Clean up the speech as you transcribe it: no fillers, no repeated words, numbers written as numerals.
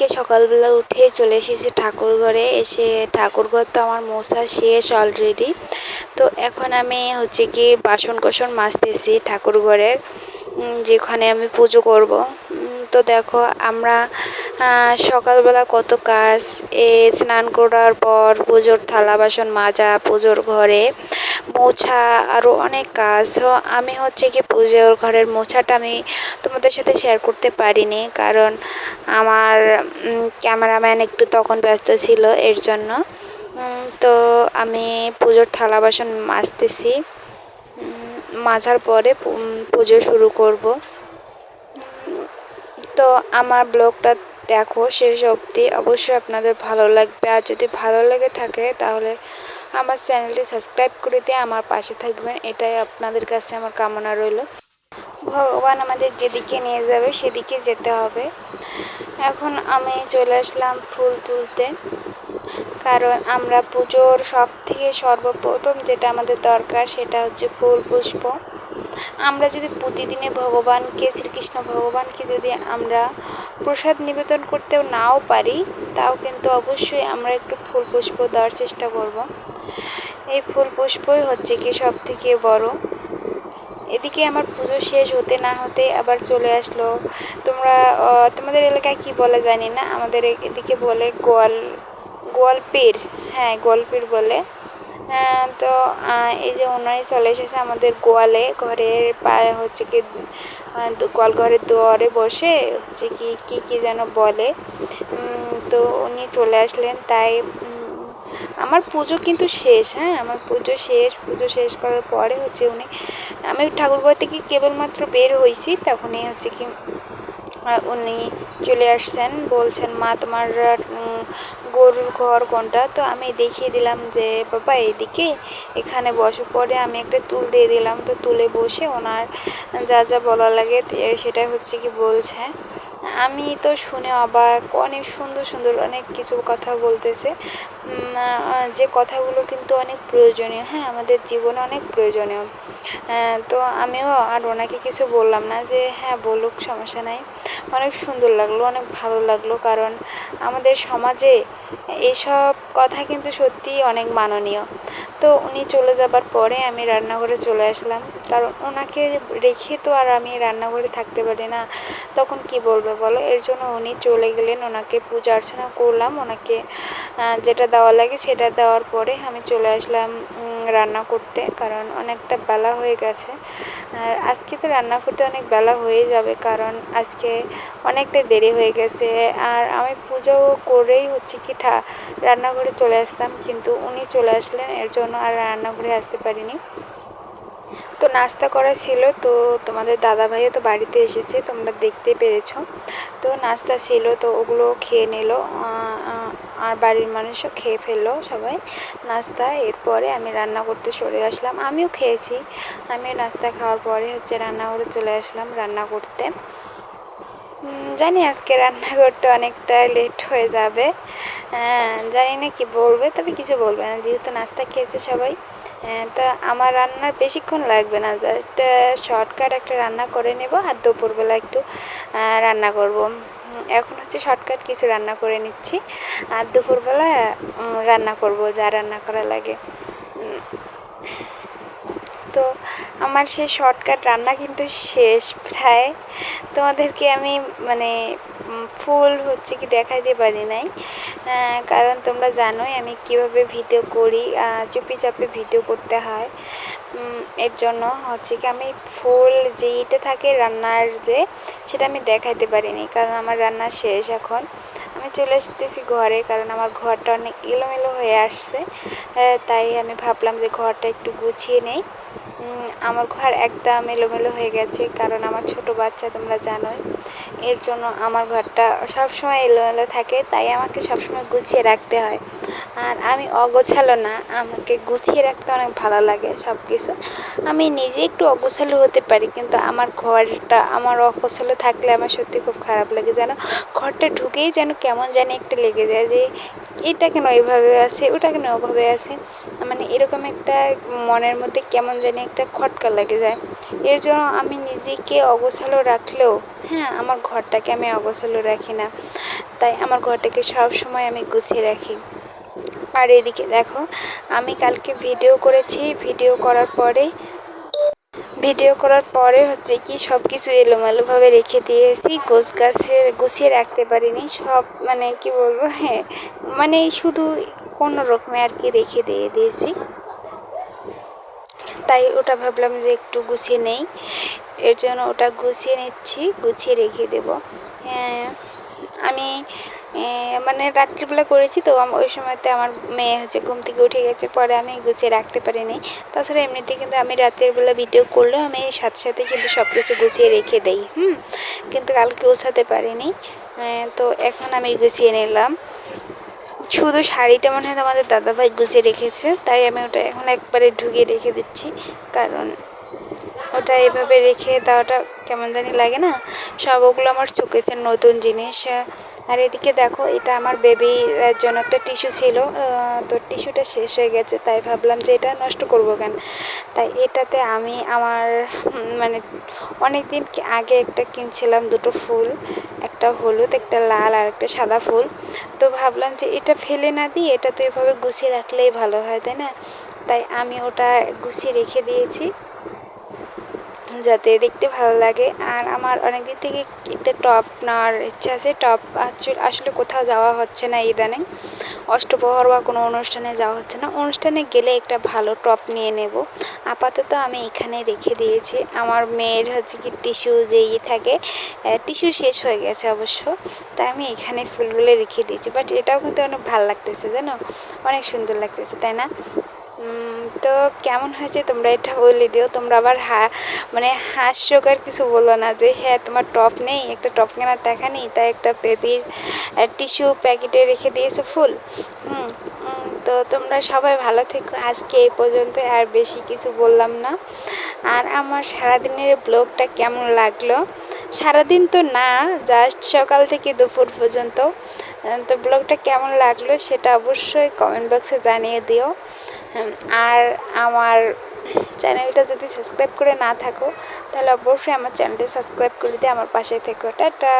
আজকে সকালবেলা উঠে চলে এসেছি ঠাকুর ঘরে। এসে ঠাকুর ঘর তো আমার মোছা শেষ অলরেডি। তো এখন আমি হচ্ছে কি বাসন কোসন মাজতেছি ঠাকুর ঘরের, যেখানে আমি পুজো করব। তো দেখো আমরা সকালবেলা কত কাজ, স্নান করার পর পুজোর থালা বাসন মাজা, পুজোর ঘরে মোছা, আরও অনেক কাজ। তো আমি হচ্ছে কি পুজোর ঘরের মোছাটা আমি তোমাদের সাথে শেয়ার করতে পারিনি, কারণ আমার ক্যামেরাম্যান একটু তখন ব্যস্ত ছিল, এর জন্য। তো আমি পুজোর থালা বাসন মাজতেছি। মাজার পরে পুজো শুরু করব। তো আমার ব্লগটা দেখো শেষ অবধি, অবশ্যই আপনাদের ভালো লাগবে। আর যদি ভালো লেগে থাকে তাহলে আমার চ্যানেলটি সাবস্ক্রাইব করে দিয়ে আমার পাশে থাকবেন, এটাই আপনাদের কাছে আমার কামনা রইল। ভগবান আমাদের যেদিকে নিয়ে যাবে সেদিকে যেতে হবে। এখন আমি চলে আসলাম ফুল তুলতে, কারণ আমরা পুজোর সব থেকে সর্বপ্রথম যেটা আমাদের দরকার সেটা হচ্ছে ফুল পুষ্প। আমরা যদি প্রতিদিনে ভগবানকে, শ্রীকৃষ্ণ ভগবানকে যদি আমরা প্রসাদ নিবেদন করতেও নাও পারি, তাও কিন্তু অবশ্যই আমরা একটু ফুল পুষ্প দেওয়ার চেষ্টা করব। এই ফুল পুষ্পই হচ্ছে কি সব থেকে বড়। এদিকে আমার পুজো শেষ হতে না হতে আবার চলে আসলো। তোমাদের এলাকায় কি বলে জানি না, আমাদের এদিকে বলে গোয়ালপির। হ্যাঁ, গোয়ালপির বলে। তো এই যে ওনারাই চলে এসেছে আমাদের গোয়ালে, ঘরের পায়ে হচ্ছে কি গোয়াল ঘরের দুয়ারে বসে হচ্ছে কি যেন বলে। তো উনি চলে আসলেন, তাই আমার পুজো কিন্তু শেষ। হ্যাঁ, আমার পুজো শেষ করার পরে হচ্ছে আমি ঠাকুরঘর থেকে কেবলমাত্র বের হয়েছি, তখনই হচ্ছে কি উনি চলে আসছেন। বলছেন, মা তোমার গরুর ঘর কোনটা? তো আমি দেখিয়ে দিলাম যে বাবা এইদিকে, এখানে বসে। পরে আমি একটা তুল দিয়ে দিলাম, তো তুলে বসে ওনার যা যা বলা লাগে সেটা হচ্ছে কি বলছে। আমি তো শুনে অবাক, অনেক সুন্দর সুন্দর অনেক কিছু কথা বলতেছে, যে কথাগুলো কিন্তু অনেক প্রয়োজনীয়। হ্যাঁ, আমাদের জীবনে অনেক প্রয়োজনীয়। তো আমিও আর ওনাকে কিছু বললাম না, যে হ্যাঁ বলুক, সমস্যা নাই। অনেক সুন্দর লাগলো, অনেক ভালো লাগলো, কারণ আমাদের সমাজে এসব কথা কিন্তু সত্যিই অনেক মাননীয়। তো উনি চলে যাবার পরে আমি রান্নাঘরে চলে আসলাম, কারণ ওনাকে রেখে তো আর আমি রান্নাঘরে থাকতে পারি না, তখন কি বলবে বলো। এর জন্য উনি চলে গেলেন, ওনাকে পূজা অর্চনা করলাম, ওনাকে যেটা দেওয়া লাগে সেটা দেওয়ার পরে আমি চলে আসলাম রান্না করতে, কারণ অনেকটা বেলা হয়ে গেছে। আর আজকে তো রান্না করতে অনেক বেলা হয়ে যাবে, কারণ আজকে অনেকটা দেরি হয়ে গেছে। আর আমি পুজো করেই হচ্ছে কি রান্নাঘরে চলে আসতাম, কিন্তু উনি চলে আসলেন, এর জন্য আর রান্নাঘরে আসতে পারিনি। তো নাস্তা করা ছিল, তো তোমাদের দাদাভাইও তো বাড়িতে এসেছে, তোমরা দেখতে পেরেছ। তো নাস্তা ছিল, তো ওগুলো খেয়ে নিল, আর বাড়ির মানুষও খেয়ে ফেললো সবাই নাস্তা। এরপরে আমি রান্না করতে সরে আসলাম, আমিও খেয়েছি। আমিও নাস্তা খাওয়ার পরে হচ্ছে রান্নাঘরে চলে আসলাম রান্না করতে। জানি আজকে রান্না করতে অনেকটা লেট হয়ে যাবে, জানি না কি বলবে, তবে কিছু বলবে না, যেহেতু নাস্তা খেয়েছে সবাই। তা আমার রান্নার বেশিক্ষণ লাগবে না, জাস্ট শর্টকাট একটা রান্না করে নেব, আর দুপুরবেলা একটু রান্না করব। এখন হচ্ছে শর্টকাট কিছু রান্না করে নিচ্ছি, আর দুপুরবেলা রান্না করব যা রান্না করা লাগে। তো আমার সেই শর্টকাট রান্না কিন্তু শেষ প্রায়। তোমাদেরকে আমি মানে ফুল হচ্ছে কি দেখাইতে পারি নাই, কারণ তোমরা জানোই আমি কিভাবে ভিডিও করি, চুপি চাপে ভিডিও করতে হয়। এর জন্য হচ্ছে কি আমি ফুল যেইটা থাকে রান্নার সেটা আমি দেখাইতে পারিনি, কারণ আমার রান্না শেষ। এখন আমি চলে আসতেছি ঘরে, কারণ আমার ঘরটা অনেক এলোমেলো হয়ে আসছে, তাই আমি ভাবলাম যে ঘরটা একটু গুছিয়ে নেই। আমার ঘর একদম এলোমেলো হয়ে গেছে, কারণ আমার ছোট বাচ্চা তোমরা জানোই, এর জন্য আমার ঘরটা সবসময় এলোমেলো থাকে, তাই আমাকে সবসময় গুছিয়ে রাখতে হয়। আর আমি অগোছালো না, আমাকে গুছিয়ে রাখতে অনেক ভালো লাগে সব কিছু। আমি নিজে একটু অগোছালো হতে পারি, কিন্তু আমার ঘরটা আমার অগোছালো থাকলে আমার সত্যি খুব খারাপ লাগে, যেন ঘরটা ঢুকেই যেন কেমন জানি একটা লেগে যায়, যে এটা কেন এইভাবে আছে, ওটা কেন ওভাবে আছে, মানে এরকম একটা মনের মধ্যে কেমন জানি একটা খটকা লেগে যায়। এর জন্য আমি নিজেকে অগোছালো রাখলেও, হ্যাঁ, আমার ঘরটাকে আমি অগোছালো রাখি না। তাই আমার ঘরটাকে সব সময় আমি গুছিয়ে রাখি। আর এদিকে দেখো, আমি কালকে ভিডিও করেছি, ভিডিও করার পরে হচ্ছে কি সব কিছু এলোমেলোভাবে রেখে দিয়েছি, গুছিয়ে রাখতে পারিনি সব, মানে কি বলবো, হ্যাঁ মানে শুধু কোনো রকমে আর কি রেখে দিয়েছি। তাই ওটা ভাবলাম যে একটু গুছিয়ে নেই, এর জন্য ওটা গুছিয়ে নিচ্ছি, গুছিয়ে রেখে দেব। আমি মানে রাত্রিবেলা করেছি তো, ওই সময়তে আমার মেয়ে হচ্ছে ঘুম থেকে উঠে গেছে, পরে আমি গুছিয়ে রাখতে পারিনি। তাছাড়া এমনিতে কিন্তু আমি রাতের বেলা ভিডিও করলেও আমি সাথে সাথে কিন্তু সব কিছু গুছিয়ে রেখে দেই, কিন্তু কালকে গোছাতে পারিনি। তো এখন আমি গুছিয়ে নিলাম। শুধু শাড়িটা মনে হয় আমাদের দাদাভাই গুছিয়ে রেখেছে, তাই আমি ওটা এখন একবারে ঢুকিয়ে রেখে দিচ্ছি, কারণ ওটা এভাবে রেখে দেওয়াটা কেমন জানি লাগে না। সব ওগুলো আমার চোখেছে নতুন জিনিস। আর এদিকে দেখো, এটা আমার বেবির জন্য একটা টিস্যু ছিল, তো টিস্যুটা শেষ হয়ে গেছে, তাই ভাবলাম যে এটা নষ্ট করবো কেন। তাই এটাতে আমি আমার মানে অনেক দিন আগে একটা কিনছিলাম, দুটো ফুল, একটা হলুদ, একটা লাল আর একটা সাদা ফুল। তো ভাবলাম যে এটা ফেলে না দিয়ে এটা তো এভাবে গুছিয়ে রাখলেই ভালো হয়, তাই না। তাই আমি ওটা গুছিয়ে রেখে দিয়েছি যাতে দেখতে ভালো লাগে। আর আমার অনেক দিন থেকে একটা টপ নেওয়ার ইচ্ছা আছে। টপ আসলে কোথাও যাওয়া হচ্ছে না ইদানিং, অষ্টপ্রহর বা কোনো অনুষ্ঠানে যাওয়া হচ্ছে না, অনুষ্ঠানে গেলে একটা ভালো টপ নিয়ে নেব। আপাতত আমি এখানে রেখে দিয়েছি। আমার মেয়ের হচ্ছে কি টিস্যু যেই থাকে, টিস্যু শেষ হয়ে গেছে অবশ্য, তাই আমি এখানে ফুলগুলো রেখে দিয়েছি। বাট এটাও কিন্তু অনেক ভালো লাগতেছে, জানো, অনেক সুন্দর লাগতেছে, তাই না। তো কেমন হয়েছে তোমরা এটা বলে দিও। তোমরা আবার মানে হাস্যকর কিছু বলো না যে হ্যাঁ তোমার টপ নেই, একটা টপ কেনার টাকা নেই, তাই একটা বেবির টিস্যু প্যাকেটে রেখে দিয়েছো ফুল। তো তোমরা সবাই ভালো থেকো। আজকে এই পর্যন্ত, আর বেশি কিছু বললাম না। আর আমার সারাদিনের ব্লগটা কেমন লাগলো, সারাদিন তো না, জাস্ট সকাল থেকে দুপুর পর্যন্ত, তো ব্লগটা কেমন লাগলো সেটা অবশ্যই কমেন্ট বক্সে জানিয়ে দিও। আর আমার চ্যানেলটা যদি সাবস্ক্রাইব করে না থাকো, তাহলে অবশ্যই আমার চ্যানেলটা সাবস্ক্রাইব করে দিয়ে আমার পাশে থেকো। টাটা।